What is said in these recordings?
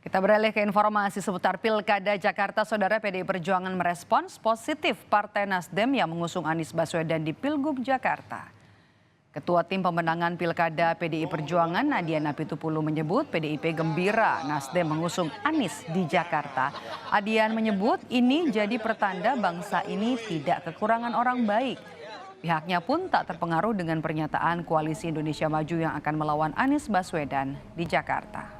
Kita beralih ke informasi seputar Pilkada Jakarta. Saudara, PDI Perjuangan merespons positif Partai Nasdem yang mengusung Anies Baswedan di Pilgub Jakarta. Ketua Tim Pemenangan Pilkada PDI Perjuangan Nadia Napitupulu menyebut PDIP gembira Nasdem mengusung Anies di Jakarta. Adian menyebut ini jadi pertanda bangsa ini tidak kekurangan orang baik. Pihaknya pun tak terpengaruh dengan pernyataan Koalisi Indonesia Maju yang akan melawan Anies Baswedan di Jakarta.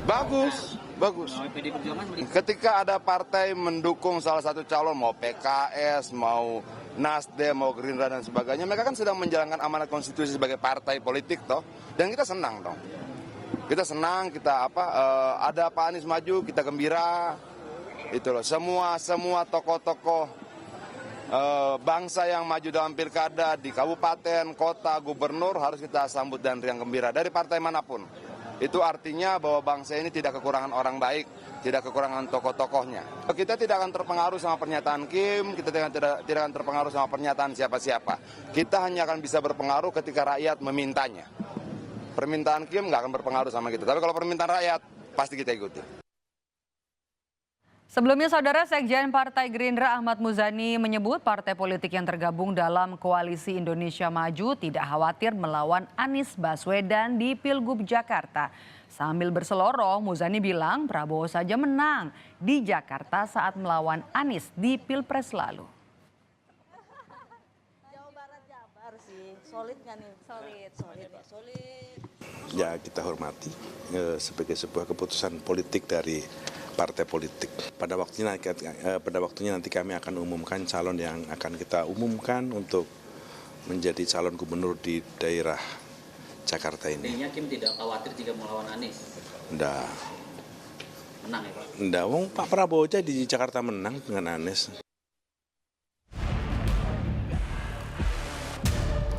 Bagus. Ketika ada partai mendukung salah satu calon, mau PKS, mau Nasdem, mau Gerindra dan sebagainya, mereka kan sedang menjalankan amanat konstitusi sebagai partai politik toh, dan kita senang dong. Kita senang, ada Pak Anies maju, kita gembira. Itu loh, semua tokoh-tokoh bangsa yang maju dalam pilkada di kabupaten, kota, gubernur harus kita sambut dan riang gembira dari partai manapun. Itu artinya bahwa bangsa ini tidak kekurangan orang baik, tidak kekurangan tokoh-tokohnya. Kita tidak akan terpengaruh sama pernyataan Kim, kita tidak akan terpengaruh sama pernyataan siapa-siapa. Kita hanya akan bisa berpengaruh ketika rakyat memintanya. Permintaan Kim nggak akan berpengaruh sama kita, tapi kalau permintaan rakyat pasti kita ikuti. Sebelumnya, Saudara, Sekjen Partai Gerindra Ahmad Muzani menyebut partai politik yang tergabung dalam Koalisi Indonesia Maju tidak khawatir melawan Anies Baswedan di Pilgub Jakarta. Sambil berseloroh, Muzani bilang Prabowo saja menang di Jakarta saat melawan Anies di Pilpres lalu. Jawa Barat Jabar sih, solid kan nih? Solid. Ya, kita hormati sebagai sebuah keputusan politik dari partai politik. Pada waktunya nanti kami akan umumkan calon yang akan kita umumkan untuk menjadi calon gubernur di daerah Jakarta ini. Artinya Kim tidak khawatir jika melawan Anies? Enggak. Menang ya Pak? Enggak, Pak Prabowo aja di Jakarta menang dengan Anies.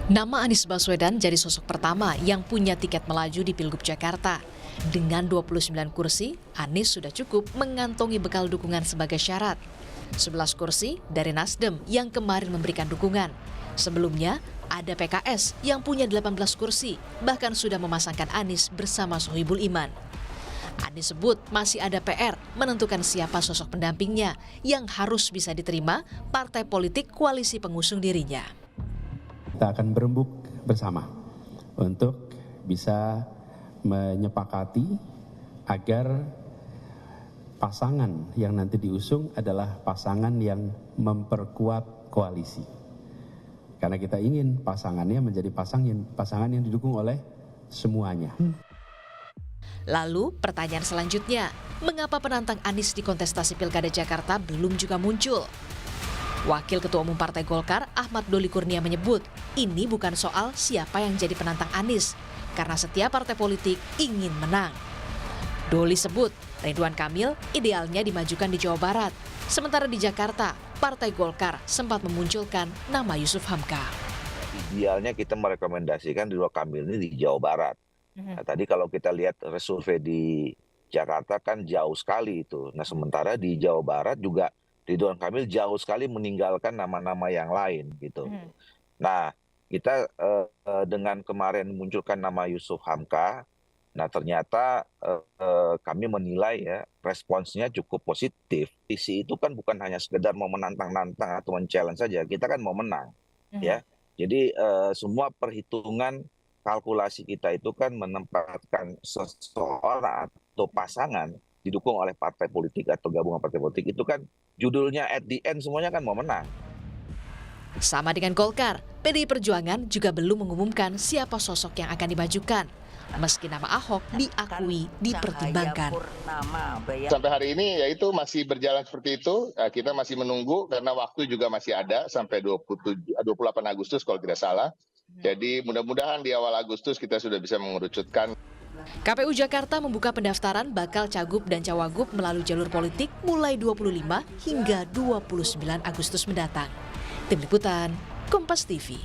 Nama Anies Baswedan jadi sosok pertama yang punya tiket melaju di Pilgub Jakarta. Dengan 29 kursi, Anies sudah cukup mengantongi bekal dukungan sebagai syarat. 11 kursi dari Nasdem yang kemarin memberikan dukungan. Sebelumnya, ada PKS yang punya 18 kursi, bahkan sudah memasangkan Anies bersama Sohibul Iman. Anies sebut masih ada PR menentukan siapa sosok pendampingnya yang harus bisa diterima partai politik koalisi pengusung dirinya. Kita akan berembuk bersama untuk bisa menyepakati agar pasangan yang nanti diusung adalah pasangan yang memperkuat koalisi. Karena kita ingin pasangannya menjadi pasangan yang didukung oleh semuanya. Lalu pertanyaan selanjutnya, mengapa penantang Anies di kontestasi Pilkada Jakarta belum juga muncul? Wakil Ketua Umum Partai Golkar Ahmad Doli Kurnia menyebut ini bukan soal siapa yang jadi penantang Anies, karena setiap partai politik ingin menang. Doli sebut Ridwan Kamil idealnya dimajukan di Jawa Barat, sementara di Jakarta Partai Golkar sempat memunculkan nama Yusuf Hamka. Idealnya kita merekomendasikan Ridwan Kamil ini di Jawa Barat. Nah, tadi kalau kita lihat survei di Jakarta kan jauh sekali itu. Nah, sementara di Jawa Barat juga Ridwan Kamil jauh sekali meninggalkan nama-nama yang lain gitu. Nah, kita dengan kemarin munculkan nama Yusuf Hamka, nah ternyata kami menilai ya responsnya cukup positif. Visi itu kan bukan hanya sekedar mau menantang-nantang atau men-challenge saja, kita kan mau menang, ya. Jadi semua perhitungan kalkulasi kita itu kan menempatkan seseorang atau pasangan didukung oleh partai politik atau gabungan partai politik itu kan judulnya at the end semuanya kan mau menang. Sama dengan Golkar, PDI Perjuangan juga belum mengumumkan siapa sosok yang akan dimajukan. Meski nama Ahok diakui dipertimbangkan. Sampai hari ini ya itu masih berjalan seperti itu. Kita masih menunggu karena waktu juga masih ada sampai 28 Agustus kalau tidak salah. Jadi mudah-mudahan di awal Agustus kita sudah bisa mengerucutkan. KPU Jakarta membuka pendaftaran bakal cagup dan cawagup melalui jalur politik mulai 25 hingga 29 Agustus mendatang. Tim Liputan, Kompas TV.